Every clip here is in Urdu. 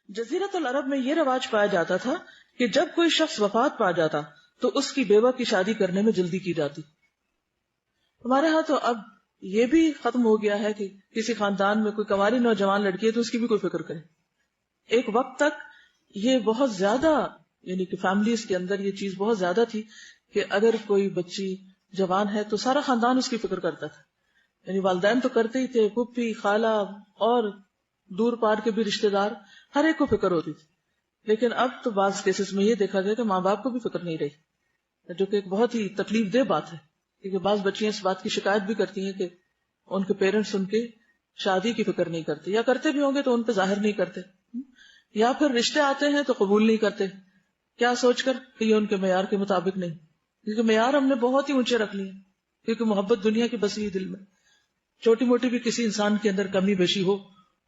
جزیرۃ العرب میں یہ رواج پایا جاتا تھا کہ جب کوئی شخص وفات پا جاتا تو اس کی بیوہ کی شادی کرنے میں جلدی کی جاتی. ہمارے ہاں تو اب یہ بھی ختم ہو گیا ہے کہ کسی خاندان میں کوئی کنواری نوجوان لڑکی ہے تو اس کی بھی کوئی فکر کرے. ایک وقت تک یہ بہت زیادہ، یعنی کہ فیملیز کے اندر یہ چیز بہت زیادہ تھی کہ اگر کوئی بچی جوان ہے تو سارا خاندان اس کی فکر کرتا تھا. یعنی والدین تو کرتے ہی تھے، پھوپھی، خالہ اور دور پار کے بھی رشتے دار، ہر ایک کو فکر ہوتی تھی. لیکن اب تو بعض کیسز میں یہ دیکھا گیا کہ ماں باپ کو بھی فکر نہیں رہی، جو کہ ایک بہت ہی تکلیف دہ بات ہے. کیونکہ بعض بچیاں اس بات کی شکایت بھی کرتی ہیں کہ ان کے پیرنٹس ان کے شادی کی فکر نہیں کرتے، یا کرتے بھی ہوں گے تو ان پہ ظاہر نہیں کرتے، یا پھر رشتے آتے ہیں تو قبول نہیں کرتے، کیا سوچ کر کہ یہ ان کے معیار کے مطابق نہیں. کیونکہ معیار ہم نے بہت ہی اونچے رکھ لیے، کیونکہ محبت دنیا کی بسی دل میں، چھوٹی موٹی بھی کسی انسان کے اندر کمی بیشی ہو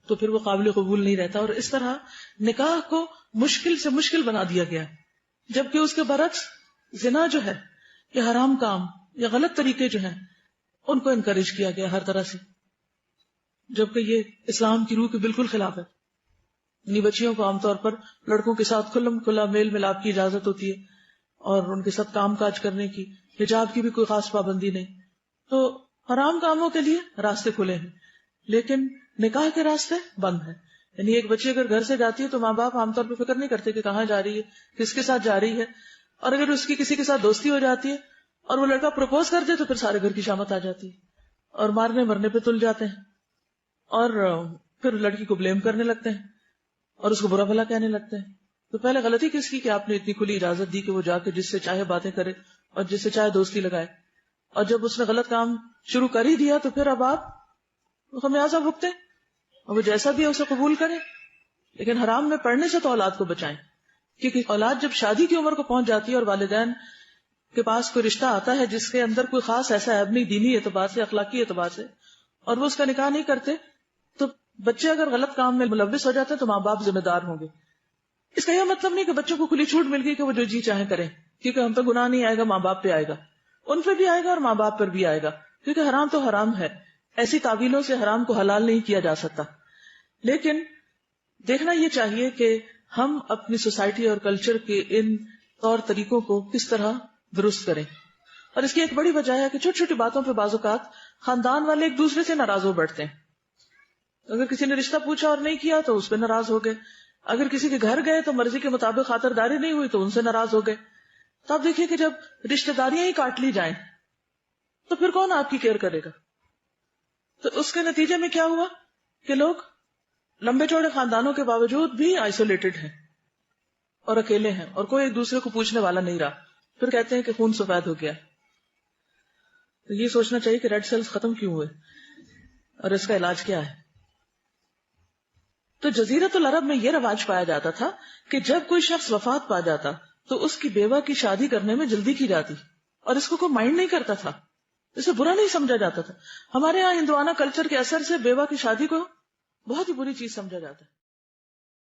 تو پھر وہ قابل قبول نہیں رہتا. اور اس طرح نکاح کو مشکل سے مشکل بنا دیا گیا، جبکہ اس کے برعکس زنا جو ہے، یہ حرام کام یا غلط طریقے جو ہیں ان کو انکریج کیا گیا ہر طرح سے، جبکہ یہ اسلام کی روح کے بالکل خلاف ہے. یعنی بچیوں کو عام طور پر لڑکوں کے ساتھ کھلم کھلا میل ملاپ کی اجازت ہوتی ہے، اور ان کے ساتھ کام کاج کرنے کی، حجاب کی بھی کوئی خاص پابندی نہیں. تو حرام کاموں کے لیے راستے کھلے ہیں، لیکن نکاح کے راستے بند ہیں. یعنی ایک بچی اگر گھر سے جاتی ہے تو ماں باپ عام طور پہ فکر نہیں کرتے کہ کہاں جا رہی ہے، کس کے ساتھ جا رہی ہے. اور اگر اس کی کسی کے ساتھ دوستی ہو جاتی ہے اور وہ لڑکا پروپوز کر دے تو پھر سارے گھر کی شامت آ جاتی ہے، اور مارنے مرنے پہ تل جاتے ہیں، اور پھر لڑکی کو بلیم کرنے لگتے ہیں اور اس کو برا بھلا کہنے لگتے ہیں. تو پہلے غلطی کس کی کہ آپ نے اتنی کھلی اجازت دی کہ وہ جا کے جس سے چاہے باتیں کرے اور جس سے چاہے دوستی لگائے، اور جب اس نے غلط کام شروع کر ہی دیا تو پھر اب آپ خمیازہ بھگتے، اور وہ جیسا بھی ہے اسے قبول کرے. لیکن حرام میں پڑنے سے تو اولاد کو بچائیں، کیونکہ اولاد جب شادی کی عمر کو پہنچ جاتی ہے اور والدین کے پاس کوئی رشتہ آتا ہے جس کے اندر کوئی خاص ایسا عیب نہیں دینی اعتبار سے، اخلاقی اعتبار سے، اور وہ اس کا نکاح نہیں کرتے، تو بچے اگر غلط کام میں ملوث ہو جاتے ہیں تو ماں باپ ذمہ دار ہوں گے. اس کا یہ مطلب نہیں کہ بچوں کو کھلی چھوٹ مل گئی کہ وہ جو جی چاہیں کریں، کیونکہ ہم پہ گناہ نہیں آئے گا، ماں باپ پہ آئے گا، ان پہ بھی آئے گا اور ماں باپ پر بھی آئے گا، کیونکہ حرام تو حرام ہے. ایسی تعویلوں سے حرام کو حلال نہیں کیا جا سکتا. لیکن دیکھنا یہ چاہیے کہ ہم اپنی سوسائٹی اور کلچر کے ان طور طریقوں کو کس طرح درست کریں. اور اس کی ایک بڑی وجہ ہے کہ چھوٹی چھوٹی باتوں پہ بعض اوقات خاندان والے ایک دوسرے سے ناراض ہو بیٹھتے ہیں. اگر کسی نے رشتہ پوچھا اور نہیں کیا تو اس پہ ناراض ہو گئے، اگر کسی کے گھر گئے تو مرضی کے مطابق خاطرداری نہیں ہوئی تو ان سے ناراض ہو گئے. تو آپ دیکھیے کہ جب رشتہ داریاں ہی کاٹ لی جائیں تو پھر کون آپ کی کیئر کرے گا؟ تو اس کے نتیجے میں کیا ہوا کہ لوگ لمبے چوڑے خاندانوں کے باوجود بھی آئسولیٹڈ ہیں اور اکیلے ہیں، اور کوئی ایک دوسرے کو پوچھنے والا نہیں رہا. پھر کہتے ہیں کہ خون سفید ہو گیا. تو یہ سوچنا چاہیے کہ ریڈ سیلز ختم کیوں ہوئے اور اس کا علاج کیا ہے. تو جزیرۃ العرب میں یہ رواج پایا جاتا تھا کہ جب کوئی شخص وفات پا جاتا تو اس کی بیوہ کی شادی کرنے میں جلدی کی جاتی، اور اس کو کوئی مائنڈ نہیں کرتا تھا، اسے برا نہیں سمجھا جاتا تھا. ہمارے ہاں ہندوانہ کلچر کے اثر سے بیوہ کی شادی کو بہت ہی بری چیز سمجھا جاتا ہے.